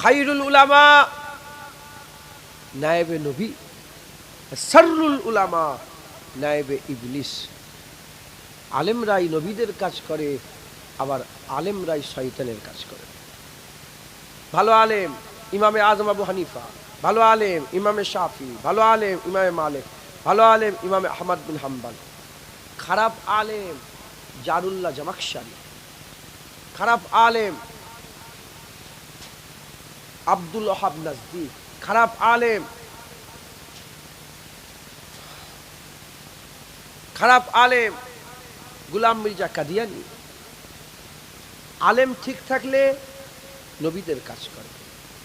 খায়রুল উলামা নায়েবে নবী, শাররুল উলামা নায়েবে ইবলিস। আলেমরাই নবীদের কাজ করে, আবার আলেমরাই শয়তানের কাজ করে। ভালো আলেম ইমামে আজম আবু হানিফা, ভালো আলেম ইমামে শাফি, ভালো আলেম ইমামে মালিক, ভালো আলেম ইমামে আহমদ বিন হাম্বল। খারাপ আলেম জারুল্লাহ জামাখশারি, খারাপ আলেম আব্দুল ওহাব নাজদি, খারাপ আলেম গুলাম মির্জা কাদিয়ানি। আলেম ঠিক থাকলে নবীদের কাজ করে,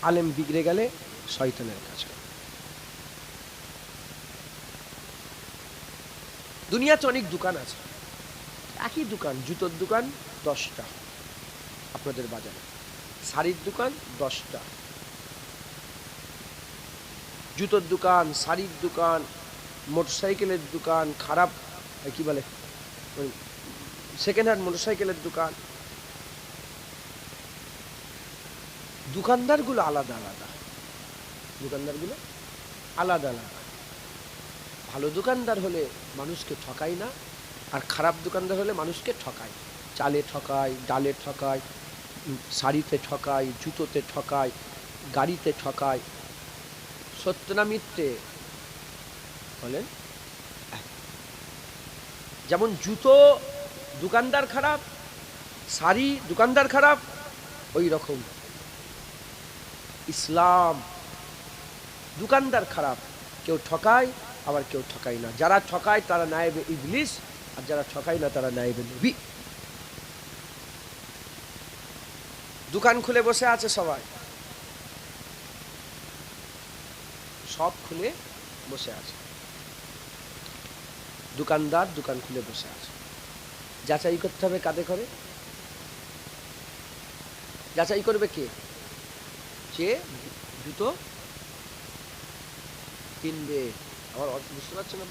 আলেম বিগড়ে গেলে শয়তানের কাজ করে। দুনিয়াতে অনেক দোকান আছে, একই দোকান, জুতোর দোকান 10টা আপনাদের বাজারে, শাড়ির দোকান 10টা, জুতোর দোকান, শাড়ির দোকান, মোটরসাইকেলের দোকান, খারাপ কি বলে সেকেন্ড হ্যান্ড মোটরসাইকেলের দোকান। দোকানদারগুলো আলাদা আলাদা, দোকানদারগুলো আলাদা আলাদা। ভালো দোকানদার হলে মানুষকে ঠকায় না, আর খারাপ দোকানদার হলে মানুষকে ঠকায়, চালে ঠকায়, ডালে ঠকায়, শাড়িতে ঠকায়, জুতোতে ঠকায়, গাড়িতে ঠকায়। সত্য না মিথ্যে বলেন? যেমন জুতো দোকানদার খারাপ, শাড়ি দোকানদার খারাপ, ওই রকম ইসলাম দোকানদার খারাপ, কেউ ঠকায় আবার কেউ ঠকায় না। যারা ঠকায় তারা নায়েবে ইবলিস, আর যারা ঠকায় না তারা নায়েবে নবী। দোকান খুলে বসে আছে সবাই, সব খুলে বসে আছে, দোকানদার দোকান খুলে বসে আছে। যাচাই করতে হবে কাদের করে? যাচাই করবে কে? যে জুতো কিনবে। আমার বুঝতে পারছেন না?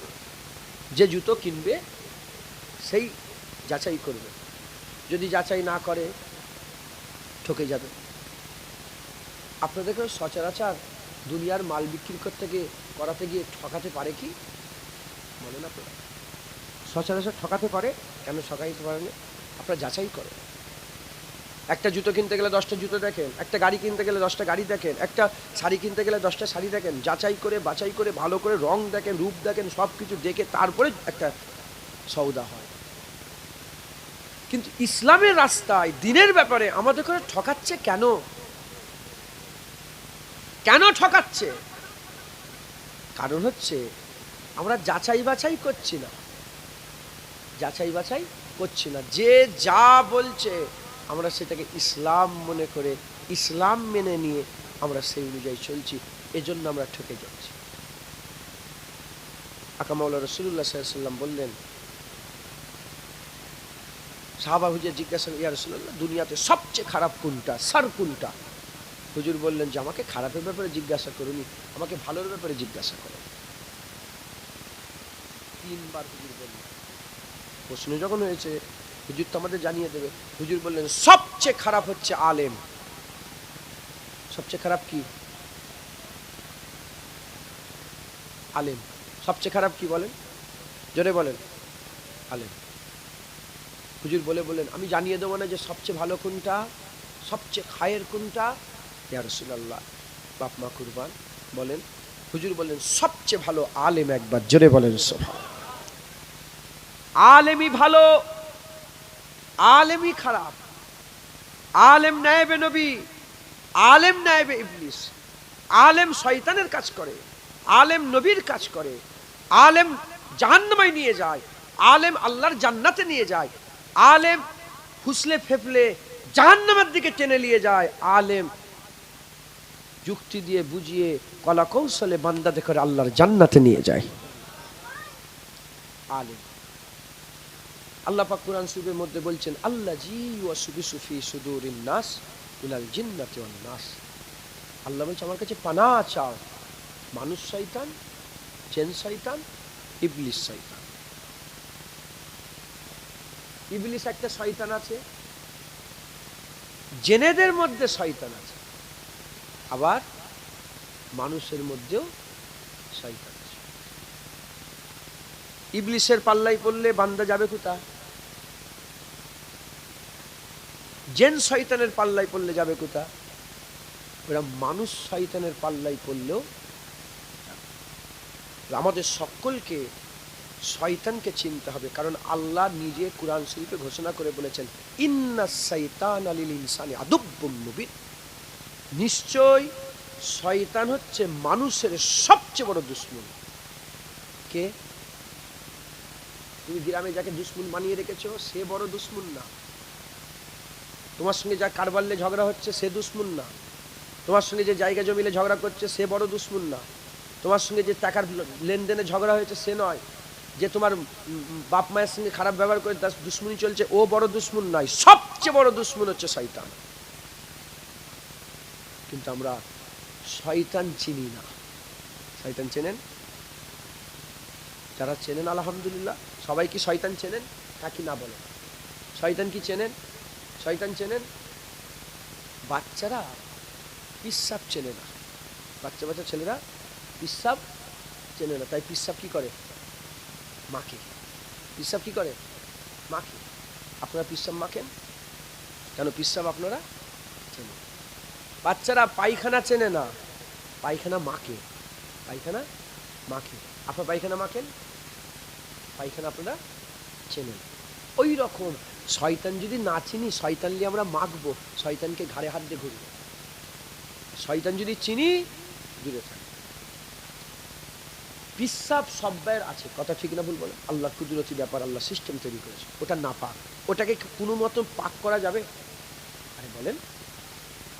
যে জুতো কিনবে সেই যাচাই করবে, যদি যাচাই না করে ঠকে যাবে। আপনাদেরকে সচরাচর দুনিয়ার মাল বিক্রি করাতে গিয়ে ঠকাতে পারে কি বলেন? আপনারা সচরাচর ঠকাতে পারে, কেন ঠকাইতে পারে না? আপনারা যাচাই করেন। একটা জুতো কিনতে গেলে 10টা জুতো দেখেন, একটা গাড়ি কিনতে গেলে 10টা গাড়ি দেখেন, একটা শাড়ি কিনতে গেলে 10টা শাড়ি দেখেন, যাচাই করে বাছাই করে ভালো করে রং দেখেন, রূপ দেখেন, সব কিছু দেখে তারপরে একটা সওদা হয়। কিন্তু ইসলামের রাস্তায় দিনের ব্যাপারে আমাদের করে ঠকাচ্ছে কেন? কেন ঠকাচ্ছে? কারণ হচ্ছে আমরা যাচাই বাছাই করছি না, যাচাই বাছাই করছি না। যে যা বলছে আমরা সেটাকে ইসলাম মনে করে ইসলাম মেনে নিয়ে আমরা সেই অনুযায়ী চলছি, এজন্য আমরা ঠকে যাচ্ছি। আকা মাওলা রাসূলুল্লাহ সাল্লাল্লাহু আলাইহি ওয়াসাল্লাম বললেন, সাহাবা হুজুর জিজ্ঞাসা করলেন, ইয়া রাসূলুল্লাহ দুনিয়াতে সবচেয়ে খারাপ কোনটা, সার কোনটা? হুজুর বললেন যে আমাকে খারাপের ব্যাপারে জিজ্ঞাসা করুনি, আমাকে ভালোর ব্যাপারে জিজ্ঞাসা করো। 3 বার হুজুর বললেন। প্রশ্ন যখন হয়েছে হুজুর তো আমাদের জানিয়ে দেবে, হুজুর বললেন সবচেয়ে খারাপ হচ্ছে আলেম। সবচেয়ে খারাপ কি? আলেম। সবচেয়ে খারাপ কি বলেন? জোরে বলেন। আলেম। হুজুর বললেন আমি জানিয়ে দেবো না যে সবচেয়ে ভালো কোনটা, সবচেয়ে খায়ের কোনটা? ইয়া রাসূলুল্লাহ বাপ মা কুরবান বলেন। হুজুর বললেন সবচেয়ে ভালো আলেম। একবার জোরে বলেন সুবহানাল্লাহ। আলেমই ভালো, আলেমই খারাপ। আলেম নায়েবে নবী, আলেম নায়েবে ইবলিস। আলেম শয়তানের কাজ করে, আলেম নবীর কাজ করে। আলেম জাহান্নামে নিয়ে যায়, আলেম আল্লাহর জান্নাতে নিয়ে যায়। আলেম ফুসলে ফেফলে জাহান্নামের দিকে টেনে নিয়ে যায়। আলেম যুক্তি দিয়ে বুঝিয়ে কলা কৌশলে বান্দাদের করে আল্লাহর জান্নাতে নিয়ে যায়। আলেম। আল্লাহ পাক কুরআন শরীফের মধ্যে বলছেন আল্লাযী ওয়াসবিসু ফি সুদুরিন নাস মিনাল জিন্নাতি ওয়ান নাস। আল্লাহ বলছে আমার কাছে পানাহ চাও মানুষ শয়তান, জিন শয়তান, ইবলিস শয়তান। ইবলিস একটা শয়তান আছে, জিনেদের মধ্যে শয়তান আছে। আবার মানুষের মধ্যেও শয়তান আছে। ইবলিসের পাল্লাই পড়লে বান্দা যাবে কোথায়? জিন শয়তানের পাল্লাই পড়লে যাবে কোথায়? ওরা মানুষ শয়তানের পাল্লাই পড়লেও আমাদের সকলকে শয়তানকে চিনতে হবে, কারণ আল্লাহ নিজে কুরআন শরীফে ঘোষণা করে বলেছেন, ইন্নাস শাইতানা লিল ইনসানি আদুব্বুম মুবিন, নিশ্চয় শয়তান হচ্ছে মানুষের সবচেয়ে বড় দুশমন। কে? তুমি গ্রামে যাকে দুশমন বানিয়ে রেখেছো সে বড় দুশমন না। তোমার সঙ্গে যা কারবারলে ঝগড়া হচ্ছে সে দুশমন না। তোমার সঙ্গে যে জায়গা জমিলে ঝগড়া করছে সে বড় দুশমন না। তোমার সঙ্গে যে টাকার লেনদেনে ঝগড়া হয়েছে সে নয়। যে তোমার বাপ মায়ের সঙ্গে খারাপ ব্যবহার করে তার দুশ্মনী চলছে ও বড় দুশ্মন নয়, সবচেয়ে বড় দুশ্মন হচ্ছে শয়তান। কিন্তু আমরা শয়তান চিনি না। শয়তান চেনেন? যারা চেনেন আলহামদুলিল্লাহ। সবাই কি শয়তান চেনেন? কাকি না বলেন। শয়তান কি চেনেন? শয়তান চেনেন? বাচ্চারা পিসাব চেনে না। বাচ্চা বাচ্চা ছেলেরা পিসাব চেনে না, তাই পিসাব কি করে? মাখে। পিসাব কি করে? মাখে। আপনারা পিসাব মাখেন কেন? পিসাব আপনারা চেনেন। বাচ্চারা পায়খানা চেনে না, পায়খানা মাখে। পায়খানা মাখে। আপনারা পায়খানা মাখেন? পায়খানা আপনারা চেনেন। ওই রকম শয়তান যদি না চিনি, শয়তান নিয়ে আমরা মাখবো, শয়তানকে ঘাড়ে হাত দিয়ে ঘুরবো। শয়তান যদি চিনি, দূরে থাকি। পিসাব সব্বাইয়ের আছে, কথা ঠিক না ভুল বলেন? আল্লাহ কুদরতি ব্যাপার, আল্লাহ সিস্টেম তৈরি করেছে। ওটা না পাক, ওটাকে কোনো মতো পাক করা যাবে? আরে বলেন,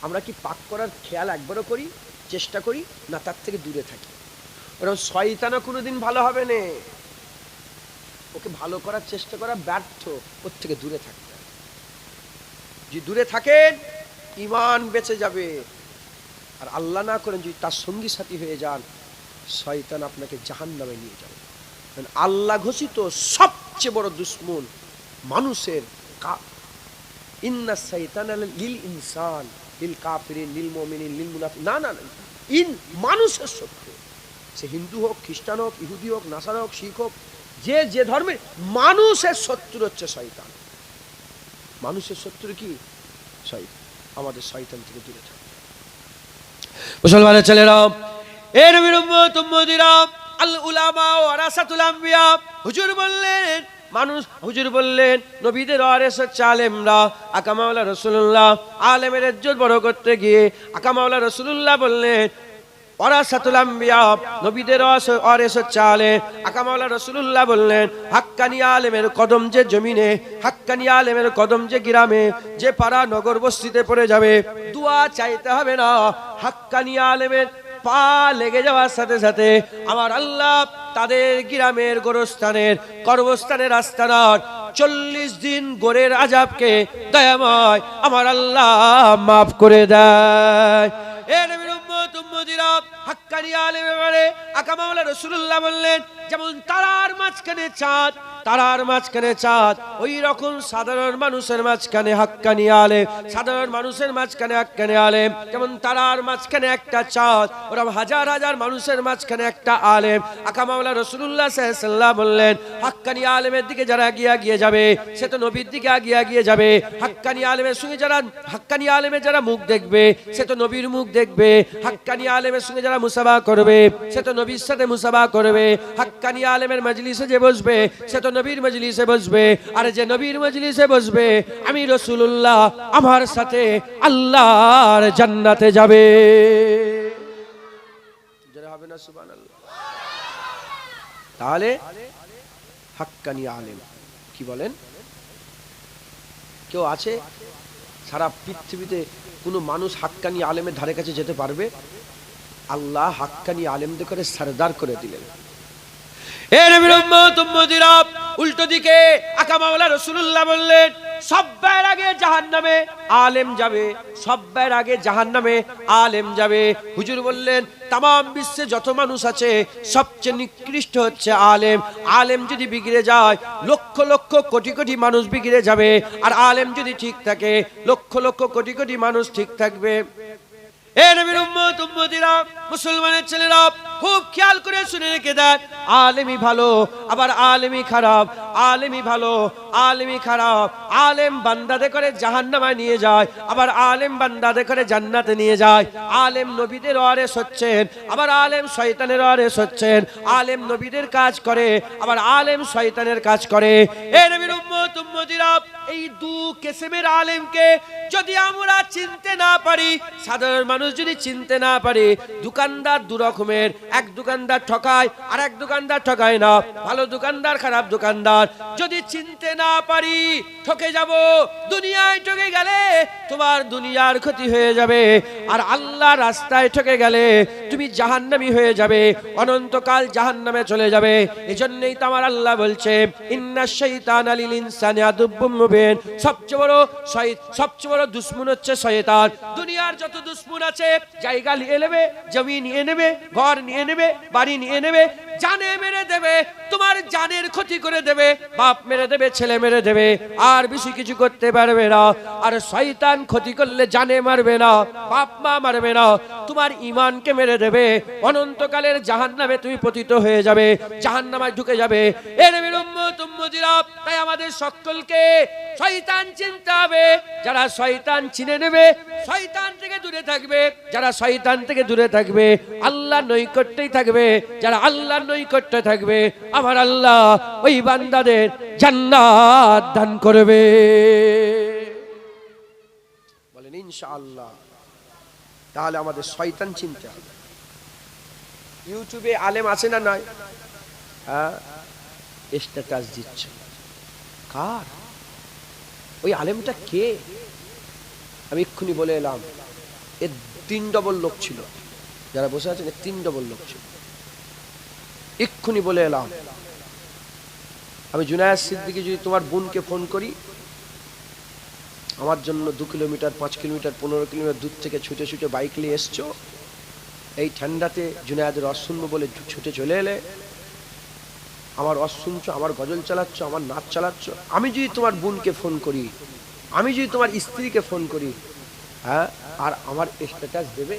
আমরা কি পাক করার খেয়াল একবারও করি, চেষ্টা করি না? তার থেকে দূরে থাকি। ওরকম শয়তানও কোনোদিন ভালো হবে না, ওকে ভালো করার চেষ্টা করা ব্যর্থ, ওর থেকে দূরে থাকতে হবে। যদি দূরে থাকেন ঈমান বেঁচে যাবে, আর আল্লাহ না করেন যদি তার সঙ্গী সাথী হয়ে যান, শয়তান আপনাকে জাহান্নামে নিয়ে যাবে। আল্লাহ ঘোষিত সবচেয়ে বড় দুশমন মানুষের। ইন্নাস শাইতানা লিল ইনসান লিল কাফিরিন লিল মুমিনিন লিল মুনাফিক, না না, ইন মানুষের শত্রু। সে হিন্দু হোক, খ্রিস্টান হোক, ইহুদি হোক, নাসারা হোক, শিখ হোক, যে যে ধর্মের, মানুষের শত্রু হচ্ছে শয়তান। মানুষের শত্রু কি? শয়তান। আমাদের শয়তান থেকে দূরে থাকবে। মুসলমানের ছেলেরা, এ নবীর উম্মত উম্মতিরা, আল উলামা ওয়ারাসাতুল আম্বিয়া, হুজুর বললেন মানুষ, হুজুর বললেন নবীদের ওয়ারিস হচ্ছে আলেমরা। আকা মাওলা রাসূলুল্লাহ আলেমের ইজ্জত বড় করতে গিয়ে আকা মাওলা রাসূলুল্লাহ বললেন ওয়ারাসাতুল আম্বিয়া, নবীদের ওয়ারিস হচ্ছে আলেম। আকা মাওলা রাসূলুল্লাহ বললেন হাক্কানি আলেমের কদম যে জমিনে, হাক্কানি আলেমের কদম যে গ্রামে, যে পাড়া নগর বস্তিতে পড়ে যাবে, দোয়া চাইতে হবে না। হাক্কানি আলেমের পা লেগে যাওয়ার সাথে সাথে আমার আল্লাহ তাদের গ্রামের গোরস্থানের, কর্মস্থানের, আস্তানার 40 দিন গোরের আযাবকে দয়াময় আমার আল্লাহ মাফ করে দেয়। এ নবীর উম্মত উম্মতিরা, হাক্কানি আলেমের ব্যাপারে আকা মাওলা রাসূলুল্লাহ বললেন যেমন তারার মাঝখানে চাঁদ, তারার মাঝখানে চাঁদ, ওই রকম সাধারণ মানুষের মাঝখানে হাক্কানি আলেম, সাধারণ মানুষের মাঝখানে হাক্কানি আলেম। যেমন তারার মাঝখানে একটা চাঁদ, ওরকম হাজার হাজার মানুষের মাঝখানে একটা আলেম। আকা মাওলা রাসূলুল্লাহ সাল্লাল্লাহু আলাইহি ওয়াসাল্লাম বললেন হাক্কানি আলেমের দিকে যারা এগিয়ে যাবে সে তো নবীর দিকে এগিয়ে যাবে। হাক্কানি আলেমের সঙ্গে যারা, হাক্কানি আলেমের যারা মুখ দেখবে সে তো নবীর মুখ দেখবে। হাক্কানি আলেমের সঙ্গে যারা মুসাফা করবে সে তো নবীর সাথে মুসাফা করবে। হাক্কানি আলেমের মজলিসে যে বসবে সে তো নবীর মজলিসে বসবে। আর যে নবীর মজলিসে বসবে আমি রাসূলুল্লাহ আমার সাথে আল্লাহর জান্নাতে যাবে। যারা হবে না সুবহানাল্লাহ। তাহলে হাক্কানি আলেম কি বলেন? কেউ আছে সারা পৃথিবীতে কোনো মানুষ হাক্কানি আলেমের ধারে কাছে যেতে পারবে? আল্লাহ হাক্কানি আলেমদের করে সরদার করে দিলেন। এ নবীর উম্মত উম্মতিরা, উল্টো দিকে আকা মাওলা রাসূলুল্লাহ বললেন সব্বার আগে জাহান্নামে আলেম যাবে, সব্বার আগে জাহান্নামে আলেম যাবে। হুজুর বললেন तमाम বিশ্বে যত মানুষ আছে সবচেয়ে নিকৃষ্ট হচ্ছে আলেম। আলেম যদি বিগড়ে যায় লক্ষ লক্ষ কোটি কোটি মানুষ বিগড়ে যাবে, আর আলেম যদি ঠিক থাকে লক্ষ লক্ষ কোটি কোটি মানুষ ঠিক থাকবে। এ নবীর উম্মত উম্মতিরা, মুসলমানের ছেলেরা খুব খেয়াল করে শুনে রেখে দেন, আলেমই ভালো আবার আলেমই খারাপ, আলেমই ভালো আলেমই খারাপ। আলেম বান্দাদের করে জাহান্নামে নিয়ে যায়, আবার আলেম বান্দাদের করে জান্নাতে নিয়ে যায়। আলেম নবীদের ওয়ারিস হচ্ছেন, আবার আলেম শয়তানের ওয়ারিস হচ্ছেন। আলেম নবীদের কাজ করে, আবার আলেম শয়তানের কাজ করে। এ নবীর উম্মত উম্মতিরা, এই দু কিসমের আলেমকে যদি আমরা চিনতে না পারি, সাধারণ মানুষ যদি চিনতে না পারে, দোকানদার দু রকমের, এক দোকানদার ঠকায় আর এক দোকানদার ঠকায় না, ভালো দোকানদার খারাপ দোকানদার। যদি চিনতে না পারি ঠকে যাব, দুনিয়ায় ঠকে গেলে তোমার দুনিয়ার ক্ষতি হয়ে যাবে, আর আল্লাহ রাস্তায় ঠকে গেলে তুমি জাহান্নামী হয়ে যাবে, অনন্তকাল জাহান্নামে চলে যাবে। এজন্যই তো আমার আল্লাহ বলছে, ইন্নাশ শাইতানা লিল ইনসানি আদুব্বুম মুবিন, সবচেয়ে বড় দুশমন হচ্ছে শয়তান। দুনিয়ার যত দুশমন আছে, জায়গা নিয়ে নেবে, জমি নিয়ে নেবে, ঘর নিয়ে নেবে, বাড়ি নিয়ে নেবে, জানে মেরে দেবে, তোমার জানের ক্ষতি করে দেবে, বাপ মেরে দেবে, ছেলে মেরে দেবে, আর বেশি কিছু করতে পারবে না। আর শয়তান ক্ষতি করলে জানে মারবে না, বাপ মা মারবে না, তোমার ঈমানকে মেরে দেবে, অনন্তকালের জাহান্নামে তুমি পতিত হয়ে যাবে, জাহান্নামে ঢুকে যাবে। এ নবীর উম্মত উম্মতিরা, তাই আমাদের সকলকে শয়তান চিনতে হবে। যারা শয়তান চিনে নেবে, শয়তান থেকে দূরে থাকবে, যারা শয়তান থেকে দূরে থাকবে আল্লাহর নৈকট্যেই থাকবে, যারা আল্লাহর নৈকট্যে থাকবে আমার আল্লাহ ওই বান্দাদের জান্নাত দান করবে। বলেন ইনশাআল্লাহ। তাহলে আমাদের শয়তান চিনতে হবে। ইউটিউবে আলেম আছে না নাই? হ্যাঁ, স্ট্যাটাস দিচ্ছে। কার? ওই আলেমটা কে? আমি এক্ষুনি বলে এলাম, এর 3 ডবল লোক ছিল, যারা বসে আছেন 3 ডবল লোক ছিল। এক্ষুনি বলে এলাম, আমি জুনায়েদ সিদ্দিকী যদি তোমার বোনকে ফোন করি, আমার জন্য 2 কিলোমিটার 5 কিলোমিটার 15 কিলোমিটার দূর থেকে ছুটে ছুটে বাইক নিয়ে এসছো, এই ঠান্ডাতে জুনায়েদের রস শুনবো বলে ছুটে চলে এলে, আমার রস শুনছো, আমার গজল চালাচ্ছ, আমার নাচ চালাচ্ছ। আমি যদি তোমার বোনকে ফোন করি, আমি যদি তোমার স্ত্রীকে ফোন করি, হ্যাঁ, আর আমার স্ট্যাটাস দেবে?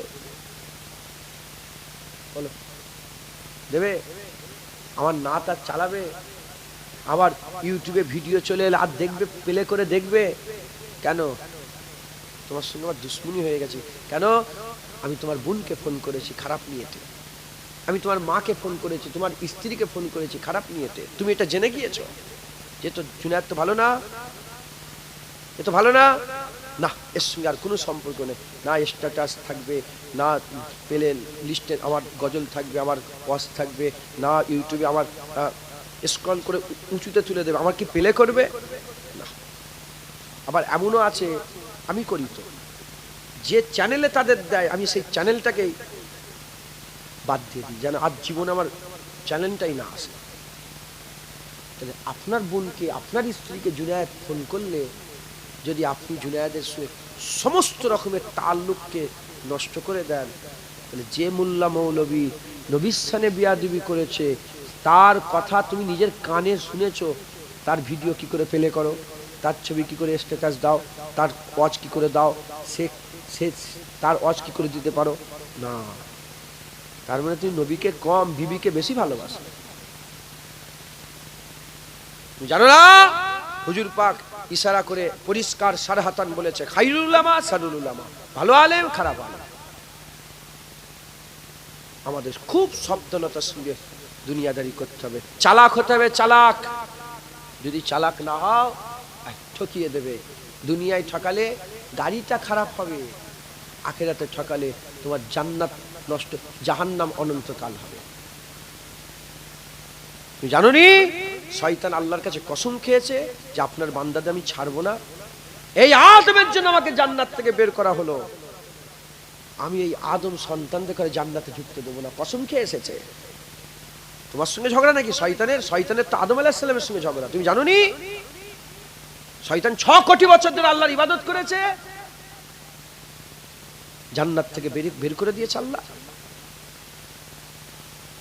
বলো, দেবে? আমার নাচ আর চালাবে? আবার ইউটিউবে ভিডিও চলে এলে আর দেখবে, প্লে করে দেখবে? কেন? তোমার সঙ্গে আমার দুশ্মনী হয়ে গেছে। কেন? আমি তোমার বোনকে ফোন করেছি খারাপ নিয়েতে, আমি তোমার মাকে ফোন করেছি, তোমার স্ত্রীকে ফোন করেছি খারাপ নিয়েতে। তুমি এটা জেনে গিয়েছো যে তো জুনায়েদ তো ভালো না, এ তো ভালো না, না এর সঙ্গে আর কোনো সম্পর্ক নেই, না স্ট্যাটাস থাকবে, না পেলে লিস্টে আমার গজল থাকবে, আমার ওয়াজ থাকবে, না ইউটিউবে আমার স্ক্রল করে উঁচুতে তুলে দেবে, আমার কি পেলে করবে না। আবার এমনও আছে, আমি করি তো, যে চ্যানেলে তাদের দেয় আমি সেই চ্যানেলটাকেই বাদ দিয়ে দিই, যেন আজ জীবনে আমার চ্যানেলটাই না আসে। তাহলে আপনার বোনকে, আপনার স্ত্রীকে জুনায়েদ ফোন করলে, যদি আপনি জুনায়েদের সঙ্গে সমস্ত রকমের তাল্লুককে নষ্ট করে দেন, তাহলে যে মোল্লা মৌলবী নবীর সানে বিয়াদবি করেছে, তার কথা তুমি নিজের কানে শুনেছো, তার ভিডিও কি করে প্লে করো, তার ছবি কি করে স্ট্যাটাস দাও, তার ওয়াজ কি করে দাও, সে তার ওয়াজ কি করে দিতে পারো না। তার মানে তুমি নবীকে কম, বিবিকে বেশি ভালোবাসো। জানো না, হুজুর পাক ইশারা করে পরিষ্কার সারহাতান বলেছে, খাইরুল উলামা সারুল উলামা, ভালো আলেম খারাপ আলেম। আমাদের খুব সাবধানতার সঙ্গে দুনিয়াদারি করতে হবে, চালাক হতে হবে, চালাক। যদি চালাক না হও ঠকিয়ে দেবে। দুনিয়ায় ঠকালে গাড়িটা খারাপ হবে, আখিরাতে ঠকালে তোমার জান্নাত নষ্ট, জাহান্নাম অনন্তকাল হবে। তুমি জানো নি শয়তান আল্লাহর কাছে কসম খেয়েছে যে আপনার বান্দাদের আমি ছাড়বো না। এই আদমের জন্য আমাকে জান্নাত থেকে বের করা হলো, আমি এই আদম সন্তানদের করে জান্নাতে ঢুকতে দেবো না, কসম খেয়ে এসেছে। তোমার সঙ্গে ঝগড়া নাকি শয়তানের? শয়তানের তো আদম আলাইহিস সালামের সঙ্গে ঝগড়া। তুমি জানো নি শয়তান 6 কোটি বছর ধরে আল্লাহর ইবাদত করেছে, জান্নাত থেকে বের করে দিয়েছে আল্লাহ।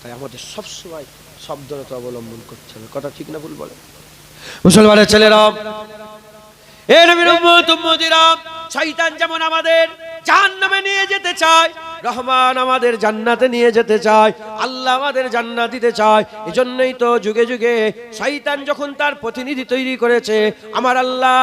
তাই আমাদের সবসময় সাবধানতা অবলম্বন করতে হবে। কথা ঠিক না ভুল বলে? মুসলমানের ছেলেরা, এ নবীর উম্মত উম্মতিরা, শয়তান যেমন আমাদের জাহান্নামে নিয়ে যেতে চায়, রহমান আমাদের জান্নাতে নিয়ে যেতে চায়, আল্লাহ আমাদের জান্নাত দিতে চায়। এজন্যই তো যুগে যুগে শয়তান যখন তার প্রতিনিধি তৈরি করেছে, আমার আল্লাহ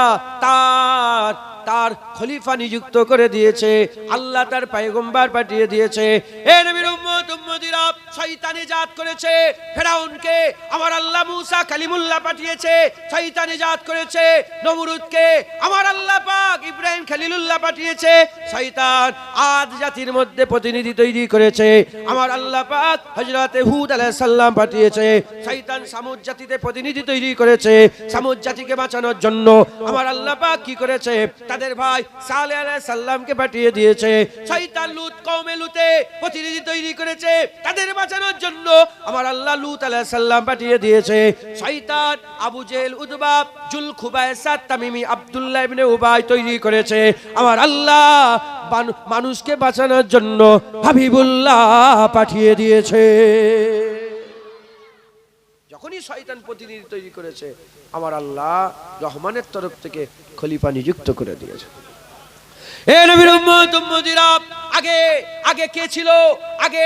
তার খলিফা নিযুক্ত করে দিয়েছে, আল্লাহ তার পয়গম্বর পাঠিয়ে দিয়েছে। এ নবীর উম্মত উম্মতিরা, শয়তানে জাত করেছে ফেরাউনকে, আমার আল্লাহ মুসা কালিমুল্লাহ পাঠিয়েছে। শয়তানে জাত করেছে নমরুদকে, আমার আল্লাহ পাক ইব্রাহিম খলিলুল্লাহ পাঠিয়েছে। শয়তান আদ জাতির মধ্যে প্রতিনিধি তৈরি করেছে, আমার আল্লাহ পাক হযরত হুদ আলাইহিস সালাম পাঠিয়েছে। শয়তান সামুদ জাতিতে প্রতিনিধি তৈরি করেছে, সামুদ জাতিকে বাঁচানোর জন্য আমার আল্লাহ পাক কি করেছে, তাদের ভাই সালেহ আলাইহিস সালামকে পাঠিয়ে দিয়েছে। শয়তান লুত কওমে লুতে প্রতিনিধি তৈরি করেছে, তাদের বাঁচানোর জন্য আমার আল্লাহ লুত আলাইহিস সালাম পাঠিয়ে দিয়েছে। শয়তান আবু জেহেল, উতবা, জুল খুবাইসাত, তামিমি, আব্দুল্লাহ ইবনে উবাই তৈরি করেছে, আমার আল্লাহ মানুষকে বাঁচানোর জন্য হাবিবুল্লাহ পাঠিয়ে দিয়েছে। যখনই শয়তান প্রতিনিধি তৈরি করেছে, আমার আল্লাহ রহমানের তরফ থেকে খলিফা নিযুক্ত করে দিয়েছে। এ নবীর উম্মত উম্মতিরা, আগে আগে কে ছিল? আগে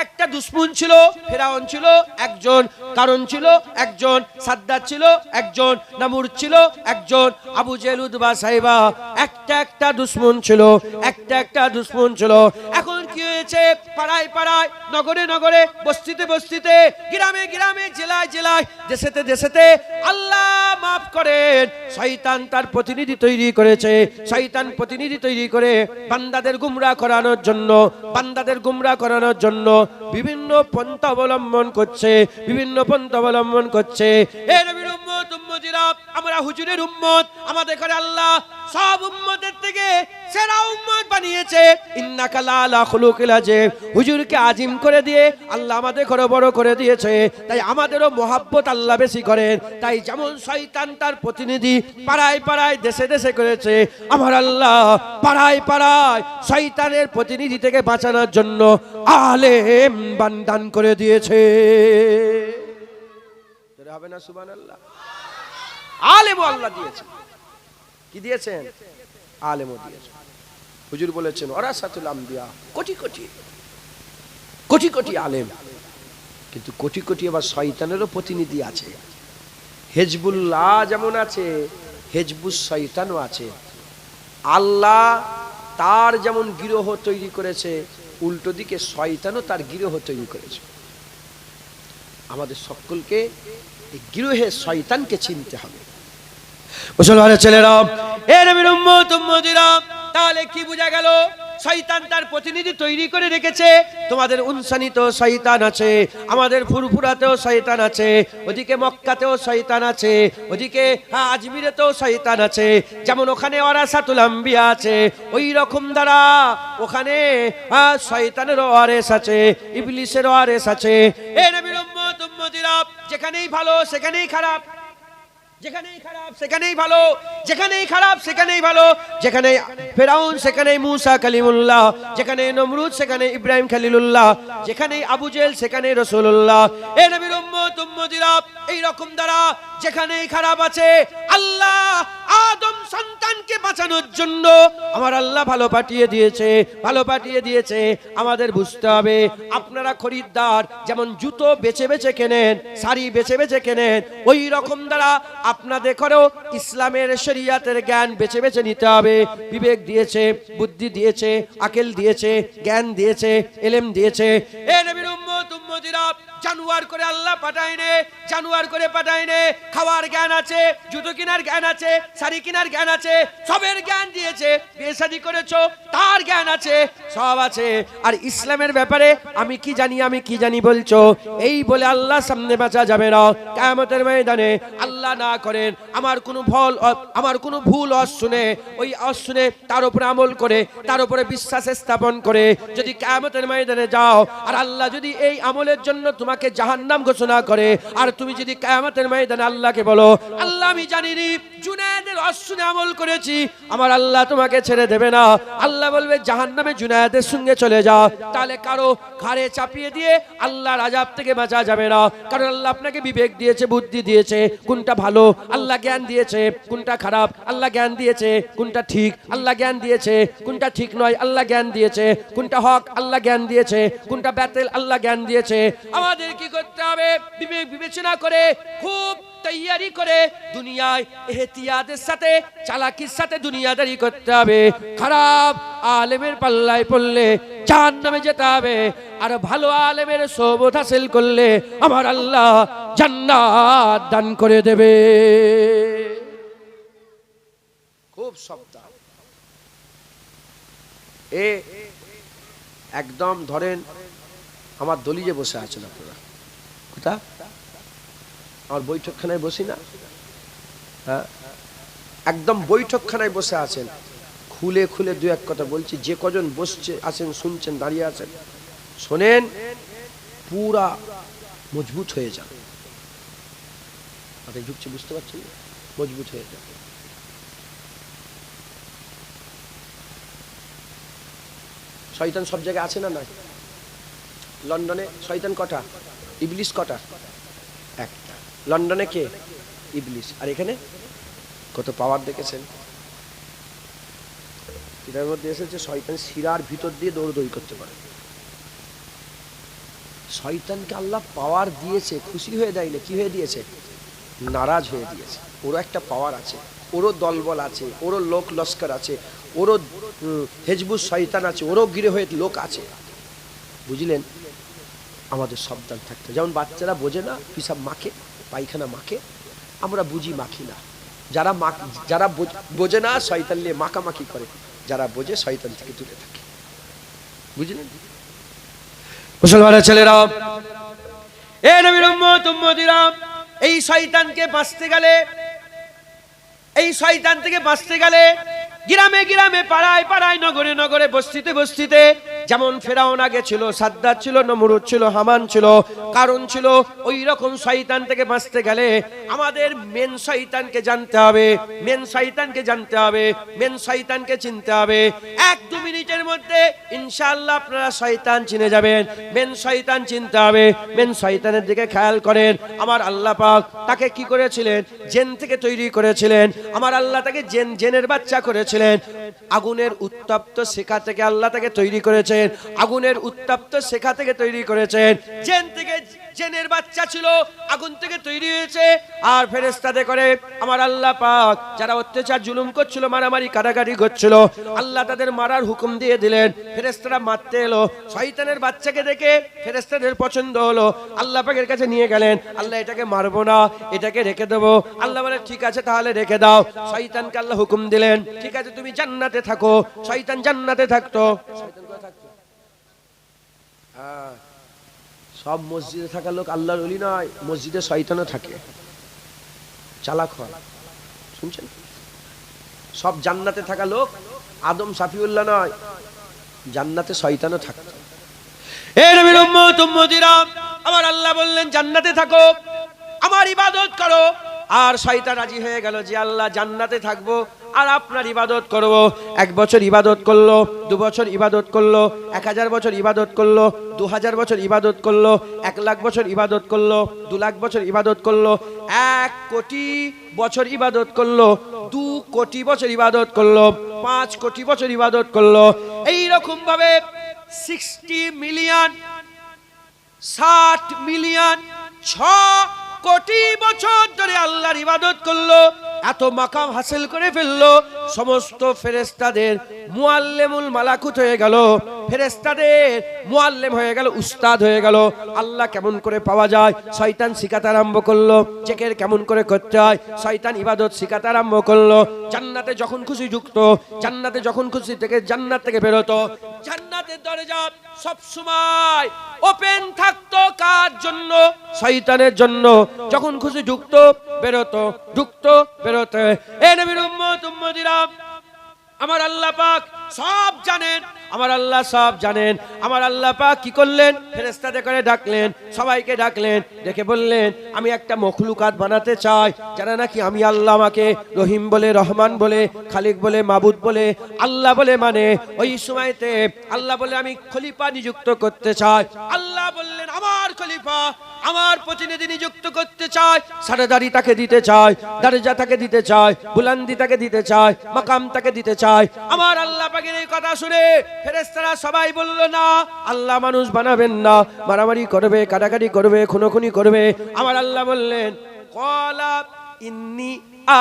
একটা দুশমন ছিল, ফেরাউন ছিল একজন, কারণ ছিল একজন, সাদ্দাত ছিল একজন, নমরুদ ছিল একজন, আবু জেহেল, উতবা, সাইবা, একটা দুশমন ছিল, একটা দুশমন ছিল। এখন কি হয়েছে? পাড়ায় পাড়ায়, নগরে নগরে, বস্তিতে বস্তিতে, গ্রামে গ্রামে, জেলায় জেলায়, দেশেতে দেশেতে, আল্লাহ মাফ করেন, শয়তান তার প্রতিনিধি তৈরি করেছে। শয়তান প্রতিনিধি তৈরি করে বান্দাদের গুমরাহ করানোর জন্য, বান্দাদের গুমরাহ করানোর জন্য বিভিন্ন পন্থা অবলম্বন করছে, বিভিন্ন পন্থা অবলম্বন করছে। এ নবীর উম্মত উম্মতিরা, আমরা হুজুরের উম্মত, আমাদের ঘরে আল্লাহ সব উম্মতের থেকে সেরা উম্মত বানিয়েছে। ইন্নাকা লাআলা খুলুকিল আযীম, হুজুরকে আজিম করে দিয়ে আল্লাহ আমাদের ঘরে বড় করে দিয়েছে। তাই আমাদেরও মহাব্বত আল্লাহ বেশি করেন। তাই যেমন শয়তান তার প্রতিনিধি পাড়ায় পাড়ায়, দেশে দেশে করেছে, আমার আল্লাহ পাড়ায় পাড়ায় শয়তানের প্রতিনিধি থেকে বাঁচানোর জন্য আলেম দান করে দিয়েছে। হবে না সুবহানাল্লাহ? আলেমও আল্লাহ দিয়েছে। কি দিয়েছেন? আলেমও দিয়েছেন। হুজুর বলেছেন ওয়ারাসাতুল আম্বিয়া, কোটি কোটি কোটি কোটি আলেম, কিন্তু কোটি কোটি আবার শয়তানেরও প্রতিনিধি আছে। হিজবুল্লাহ যেমন আছে, হিজবুস শয়তানও আছে। আল্লাহ তার যেমন গিরহ তৈরি করেছে, উল্টো দিকে শয়তানও তার গিরহ তৈরি করেছে। আমাদের সকলকে এই গিরহে শয়তানকে চিনতে হবে। মুসলমানের ছেলেরা, এ নবীর উম্মত উম্মতিরা, তাহলে কি বোঝা গেল? শয়তান তার প্রতিনিধি তৈরি করে রেখেছে। তোমাদের উনসানিতেও শয়তান আছে, আমাদের ফুরফুরাতেও শয়তান আছে, ওদিকে মক্কাতেও শয়তান আছে, ওদিকে আজমিরেতেও শয়তান আছে। যেমন ওখানে ওয়ারাসাতুল আম্বিয়া আছে, ওই রকম দ্বারা ওখানে শয়তানের ওয়ারেস আছে, ইবলিসের ওয়ারেস আছে। এ নবীর উম্মত উম্মতিরা, যেখানেই ভালো সেখানেই খারাপ, যেখানেই খারাপ সেখানেই ভালো, যেখানেই খারাপ সেখানেই ভালো। যেখানে ফেরাউন সেখানে মুসা কালিমুল্লাহ, যেখানে নমরুদ সেখানে ইব্রাহিম খলিলুল্লাহ, যেখানে আবু জেহেল সেখানে রাসূলুল্লাহ। এই নবীর উম্মত উম্মতিরা, এই রকম দ্বারা যেখানেই খারাপ আছে, আল্লাহ আদম সন্তানকে বাঁচানোর জন্য আমার আল্লাহ ভালো পাঠিয়ে দিয়েছে, ভালো পাঠিয়ে দিয়েছে। আমাদের বুঝতে হবে, আপনারা খরিদ্দার যেমন জুতো বেছে বেছে কেনেন, শাড়ি বেছে বেছে কেনেন, ওই রকম দ্বারা আপনাদের ঘরেও ইসলামের শরিয়াতের জ্ঞান বেছে বেছে নিতে হবে। বিবেক দিয়েছে, বুদ্ধি দিয়েছে, আকল দিয়েছে, জ্ঞান দিয়েছে, ইলম দিয়েছে। এ নবীর উম্মত উম্মতিরা, জানুয়ার করে আল্লাহ পাঠায়নি, জানুয়ার করে পাঠায়নি। খাওয়ার জ্ঞান আছে, জুতো কেনার জ্ঞান আছে, শাড়ি কেনার জ্ঞান আছে, সবের জ্ঞান দিয়েছে। বিয়ে শাদী করেছো তার জ্ঞান আছে, সব আছে। আর ইসলামের ব্যাপারে আমি কি জানি, আমি কি জানি বলছো, এই বলে আল্লাহ সামনে বাঁচা যাবে না। কিয়ামতের ময়দানে আল্লাহ না করেন আমার কোনো ভুল শুনে, ওই শুনে তার উপরে আমল করে, তার উপরে বিশ্বাস স্থাপন করে যদি কিয়ামতের ময়দানে যাও, আর আল্লাহ যদি এই আমলের জন্য তোমাকে জাহান্নাম ঘোষণা করে, আর তুমি যদি কিয়ামতের ময়দানে আল্লাহকে বলো আল্লাহ আমি জানিনি জুনায়েদের অসুনে আমল করেছি, আমার আল্লাহ তোমাকে ছেড়ে দেবে না। আল্লাহ বলবে জাহান্নামে জুনায়েদের সঙ্গে চলে যাও। তাহলে কারো ঘাড়ে চাপিয়ে দিয়ে আল্লাহর আযাব থেকে বাঁচা যাবে না, কারণ আল্লাহ আপনাকে বিবেক দিয়েছে, বুদ্ধি দিয়েছে, কোনটা ভালো আল্লাহ জ্ঞান দিয়েছে, কোনটা খারাপ আল্লাহ জ্ঞান দিয়েছে, কোনটা ঠিক আল্লাহ জ্ঞান দিয়েছে, কোনটা ঠিক নয় আল্লাহ জ্ঞান দিয়েছে, কোনটা হক আল্লাহ জ্ঞান দিয়েছে, কোনটা বাতিল আল্লাহ জ্ঞান দিয়েছে। আমাদের কি করতে হবে? বিবেক বিবেচনা করে, খুব তৈয়ারি করে দুনিয়ায় এহতিয়াতের সাথে, চালাকির সাথে দুনিয়াদারি করতে হবে। খারাপ আলেমের পাল্লায় পড়লে জাহান্নামে যেতে হবে, আর ভালো আলেমের সোহবত হাসিল করলে আমার আল্লাহ জান্নাত দান করে দেবে। খুব সাবধান। একদম ধরেন আমার দলিলে বসে আছেন আপনারা, কোথা আমার বৈঠকখানায় বসি না, হ্যাঁ, একদম বৈঠকখানায় বসে আছেন। খুলে খুলে দু এক কথা বলছি, যে কজন বসছে আছেন, শুনছেন, দাঁড়িয়ে আছেন, শোনেন, পুরা মজবুত হয়ে যান। মাথায় ঢুকছে, বুঝতে পারছেন? মজবুত হয়ে যান। শয়তান সব জায়গায় আছে না? নাই। লন্ডনে শয়তান কটা? ইবলিস কটা? একটা। লন্ডনে কে? ইবলিস। আর এখানে কত পাওয়ার দেখেছেন? এটার মধ্যে এসেছে শয়তান শিরার ভিতর দিয়ে দৌড়দৌড়ি করতে পারে। শয়তানকে আল্লাহ পাওয়ার দিয়েছে, খুশি হয়ে দেয়নি, কি হয়ে দিয়েছে? নারাজ হয়ে দিয়েছে। ওরও একটা পাওয়ার আছে, ওরও দলবল আছে, ওরও লোক লস্কর আছে, ওরও হেজবুস শয়তান আছে, ওরও গিরে হয়ে লোক আছে। বুঝলেন? আমাদের সাবধান থাকতে। যেমন বাচ্চারা বোঝে না পিসাব মাখে, পায়খানা মাখে, আমরা বুঝি মাখি না। যারা বোঝে না শয়তান নিয়ে মাখামাখি করে, যারা বোঝে শয়তান থেকে দূরে থাকে। বুঝলেন? মুসলমানের ছেলেরা, এ নবীর উম্মত উম্মতিরা, এই শয়তানকে বাঁচতে গেলে, এই শয়তান থেকে বাঁচতে গেলে গ্রামে গ্রামে, পাড়ায় পাড়ায়, নগরে নগরে, বস্তিতে বস্তিতে, যেমন ফেরাউন আগে ছিল, সাদ্দাত ছিল, নমরুদ ছিল, হামান ছিল, কারণ ছিল, ওই রকম শয়তান থেকে বাঁচতে গেলে আমাদের মেন শয়তানকে জানতে হবে, মেন শয়তানকে জানতে হবে, মেন শয়তানকে চিনতে হবে। 1-2 মিনিটের মধ্যে ইনশাআল্লাহ আপনারা শয়তান চিনে যাবেন। মেন শয়তান চিনতে হবে। মেন শয়তানের দিকে খেয়াল করেন। আমার আল্লাহ পাক তাকে কি করেছিলেন? জিন থেকে তৈরি করেছিলেন। আমার আল্লাহ তাকে জেনের বাচ্চা করেছিলেন। আগুনের উত্তপ্ত শিখা থেকে আল্লাহ তাকে তৈরি করেছেন। আগুনের উত্তপ্ত শিখা থেকে তৈরি করেছেন। জেনের বাচ্চা ছিল, আগুন থেকে তৈরি হয়েছে। আর ফেরেশতাতে করে আমার আল্লাহ পাক যারা অত্যাচার জুলুম করছিল, মারামারি কাটাকাটি করছিল, আল্লাহ তাদের মারার হুকুম দিয়ে দিলেন। ফেরেশতারা মারতে এলো। শয়তানের বাচ্চাকে দেখে ফেরেশতাদের পছন্দ হলো, আল্লাহ পাকের কাছে নিয়ে গেলেন। আল্লাহ এটাকে মারবো না, এটাকে রেখে দেবো। আল্লাহ বলে ঠিক আছে, তাহলে রেখে দাও। শয়তানকে আল্লাহ হুকুম দিলেন, ঠিক আছে তুমি জান্নাতে থাকো। শয়তান জান্নাতে থাকতো। শয়তান কোথায় থাকতো? সব মসজিদে থাকা লোক আল্লাহর ওলি নয়, মসজিদে শয়তানও থাকে, চালাক হয়। শুনছেন? সব জান্নাতে থাকা লোক আদম সাফিউল্লাহ নয়, জান্নাতে শয়তানও থাকতো। এ নবীর উম্মত উম্মতিরা, আমার আল্লাহ বললেন জান্নাতে থাকো, আমার ইবাদত করো। আর শয়তান রাজি হয়ে গেল যে আল্লাহ জান্নাতে থাকবো আর আপনার ইবাদত করব। 1 বছর ইবাদত করলো, 2 বছর ইবাদত করলো, 1000 বছর ইবাদত করলো, 2000 বছর ইবাদত করলো, 1 লাখ বছর ইবাদত করলো, 2 লাখ বছর ইবাদত করলো, 1 কোটি বছর ইবাদত করলো, 2 কোটি বছর ইবাদত করলো, 5 কোটি বছর ইবাদত করলো। এই রকম ভাবে 60 মিলিয়ন, 60 মিলিয়ন, 6 কোটি বছর ধরে আল্লাহর ইবাদত করলো। এত মাকাম হাসিল করে ফেললো, সমস্ত ফেরেশতাদের মুআল্লিমুল মালাকুত হয়ে গেল, ফেরেশতাদের মুআল্লিম হয়ে গেল, উস্তাদ হয়ে গেল। আল্লাহ কেমন করে পাওয়া যায় শয়তান শিখাতে আরম্ভ করলো। জিকির কেমন করে করতে হয় শয়তান ইবাদত শিখাতে আরম্ভ করলো। জান্নাতে যখন খুশি ঢুকতো, জান্নাতে যখন খুশি থেকে জান্নাত থেকে বেরোতো। জান্নাতের দরজা সব সময় ওপেন থাকতো কার জন্য? শয়তানের জন্য। যখন খুশি ঢুকতো বেরোতো, ঢুকতো বেরোতো। এ নবীর উম্মত উম্মতিরা, আমার আল্লাহ পাক সব জানেন, আমার আল্লাহ সব জানেন। আমার আল্লাহ পাক কি করলেন, ফেরেশতাদের করে ডাকলেন, সবাইকে ডাকলেন, ডেকে বললেন আমি একটা মখলুকাত বানাতে চাই যারা নাকি আমি আল্লাহ আমাকে রহিম বলে, রহমান বলে, খালিক বলে, মাবুদ বলে, আল্লাহ বলে মানে। ওই সময়তে আল্লাহ বলে আমি খলিফা নিযুক্ত করতে চাই। আল্লাহ বললেন আমার খলিফা, আমার প্রতিনিধি নিযুক্ত করতে চাই, সারদারি তাকে দিতে চাই, দরজা তাকে দিতে চাই, বুলন্দি তাকে দিতে চাই, মাকাম তাকে দিতে চাই। আমার আল্লাহ পাকের এই কথা শুনে ফেরেশতারা সবাই বলল না, আল্লাহ মানুষ বানাবেন না, মারামারি করবে, কাটাকাটি করবে, খুনোখুনি করবে। আমার আল্লাহ বললেন ক্বালা ইন্নী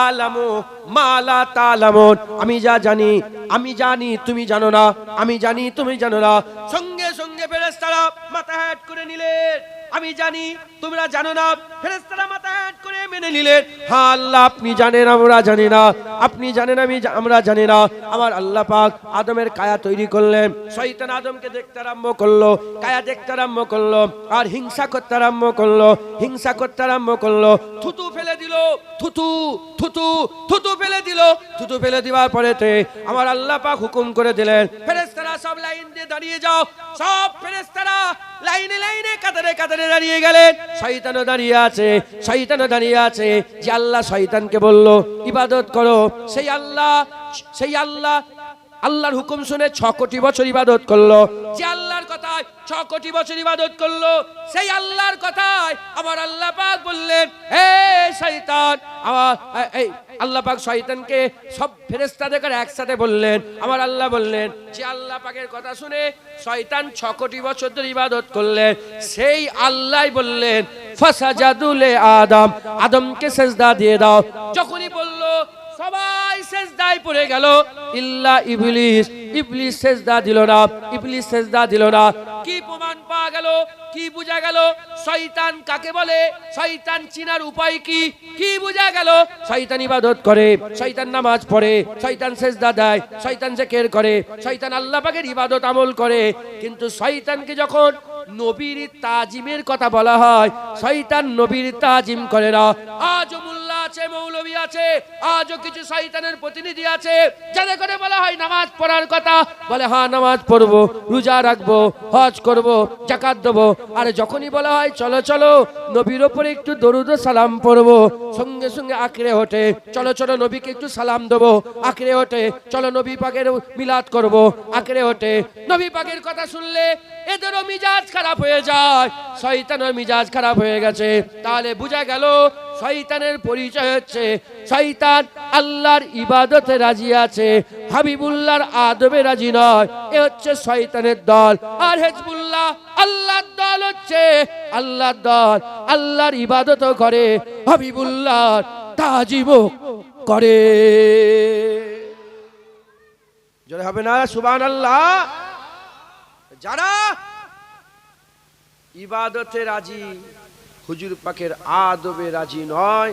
আলামু মা লা তা'লামুন, আমি যা জানি আমি জানি তুমি জানো না, আমি জানি তুমি জানো না। সঙ্গে সঙ্গে ফেরেশতারা মাথা হেঁট করে নিলেন, আমি জানি তোমরা জানো না। ফেরেশতারা মাথা হেঁট করে মেনে নিলেন, হ্যাঁ আল্লাহ আপনি জানেন আমরা জানি না, আপনি জানেন আমরা জানি না। আমার আল্লাহ পাক আদমের কায়া তৈরি করলেন। শয়তান আদমকে দেখতে আরম্ভ করলো, কায়া দেখতে আরম্ভ করলো, আর হিংসা করতে আরম্ভ করলো, হিংসা করতে আরম্ভ করলো। থুতু ফেলে দিল, থুতু থুতু থুতু ফেলে দিল। থুতু ফেলে দেওয়ার পরেতে আমার আল্লাহ পাক হুকুম করে দিলেন ফেরেশতারা সব লাইন দিয়ে দাঁড়িয়ে যাও। সব ফেরেশতারা লাইনে লাইনে কাতারে কাতারে দাঁড়িয়ে গেলেন। শয়তানও দাঁড়িয়ে আছে, শয়তানও দাঁড়িয়ে আছে। যে আল্লাহ শয়তানকে বলল ইবাদত করো, সেই আল্লাহ আল্লাহর হুকুম শুনে 6 কোটি বছর ইবাদত করলো। যে আল্লাহর কথায় 6 কোটি বছর ইবাদত করলো, সেই আল্লাহর কথায় আমার আল্লাহ পাক বললেন হে শয়তান, এই আল্লাহ পাক শয়তানকে সব ফেরেশতাদের একসাথে বললেন। আমার আল্লাহ বললেন যে আল্লাহ পাকের কথা শুনে শয়তান 6 কোটি বছর ধরে ইবাদত করলেন, সেই আল্লাহ বললেন ফাসাজাদুলে আদম, আদমকে সেজদা দিয়ে দাও। যখনই বলল সবাই সেজদায় পড়ে গেল, ইল্লা ইবলিস, ইবলিস সেজদা দিল না, ইবলিস সেজদা দিল না। কি প্রমাণ পাওয়া গেল, কি বোঝা গেল শয়তান কাকে বলে, শয়তান চিনার উপায় কি, কি বোঝা গেল? শয়তান ইবাদত করে, শয়তান নামাজ পড়ে, শয়তান সেজদা দেয়, শয়তান জিকির করে, শয়তান আল্লাহ পাকের ইবাদত আমল করে। কিন্তু শয়তানকে যখন নবীর তাজিমের কথা বলা হয়, শয়তান নবীর তাজিম করে না। আজও মোল্লা আছে, মৌলভী আছে, আজও কিছু শয়তানের প্রতিনিধি আছে, যাদের করে বলা হয় নামাজ পড়ার কথা, বলে হ্যাঁ নামাজ পড়বো, রোজা রাখবো, হজ করবো, যাকাত দেবো। আর যখনই বলা হয় চলো চলো নবীর ওপরে একটু দরুদ ও সালাম পড়বো, সঙ্গে সঙ্গে আঁকড়ে ওঠে, চলো চলো নবীকে একটু সালাম দেবো, আঁকড়ে ওঠে, চলো নবী পাকের মিলাদ করবো, আঁকড়ে ওঠে। নবী পাকের কথা শুনলে এদেরও মিজাজ খারাপ হয়ে যায়, শয়তানের মিজাজ খারাপ হয়ে গেছে। তাহলে বোঝা গেল শয়তানের পরিচয় হচ্ছে শয়তান আল্লাহর ইবাদতে রাজি আছে, হাবিবুল্লাহর আদবে রাজি নয়। এ হচ্ছে শয়তানের দল। আর হিজবুল্লাহ আল্লাহর দল হচ্ছে আল্লাহর দল, আল্লাহর ইবাদতও করে, হাবিবুল্লাহর তাজিমও করে। জোরে হবে না সুবহানাল্লাহ? যারা ইবাদতে রাজি, হুজুর পাকের আদবে রাজি নয়,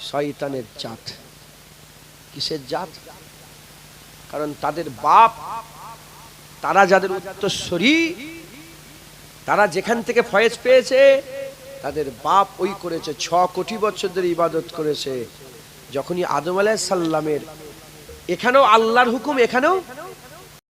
শয়তানের জাত। কিসের জাত? কারণ তাদের বাপ, তারা যাদের উত্তরসূরি, তারা যেখান থেকে ফয়েজ পেয়েছে, তাদের বাপ ওই করেছে, 6 কোটি বছর ধরে ইবাদত করেছে। যখনই আদম আলাইহিস সালামের, এখানেও আল্লাহর হুকুম, এখানেও